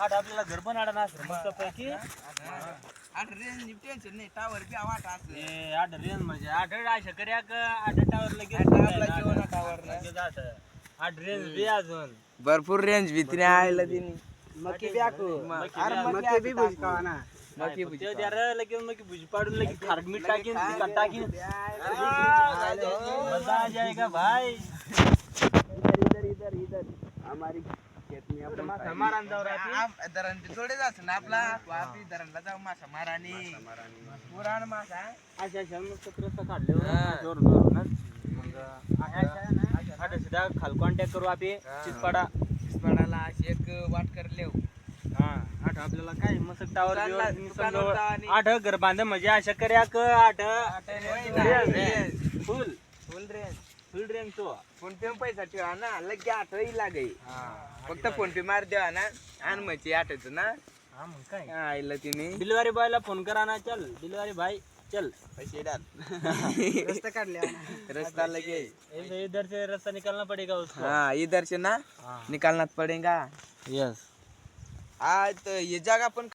आठ आपल्याला घर पण आडा नसतं मस्त पैकी. आठ रेंज टेन्शन नाही टावर बी आवाट असं हे आठ रेंज म्हणजे आठ अशा कर्या आठ टावर लगेच आपला जेवण टावर लगेच आठ रेंज बी अजून भरपूर रेंज भीतीने आयला तिने मक्की बी आखू अरे मक्की बी भुज खावा ना मक्की ते द्या लगेच मग भुजी पाडून लगेच खारट मीठ टाकीन तिखट टाकीन मजा आ जाएगा भाई. इधर इधर इधर हमारी खेत में अपन मासा मारान जाऊ राहते. धरण थोडे जायचं ना आपला आपली धरणला जाऊ मासा मारानी पुराण मासा अशा अशा मस्त रस्ता काढले जोर जोरूनच मग आठ सुद्धा खाल कॉन्टॅक्ट करू आपली चितपाडा पडाला अशी एक वाट करले हा आठ आपल्याला काय मस्त टावर दुकानावर आणि- आठ घर बांध म्हणजे अशा कर्या आठ फुल फुल रेंज फुल रेंज तो फोन पे पैसा ठेवा ना लगे आठवही लागे फक्त फोन पे मार देवा ना आणि मच्छी आठवतो ना हा मग काय आईला तिने डिलिव्हरी बॉयला फोन करा ना. चल डिलिव्हरी भाई चल पैसे डाल रस्ता काढले रस्ता लगे इधर से रास्ता निकालना पड़ेगा उसको. हाँ इधर से ना हाँ. निकालना पड़ेगा. यस आज तो ये जगह पण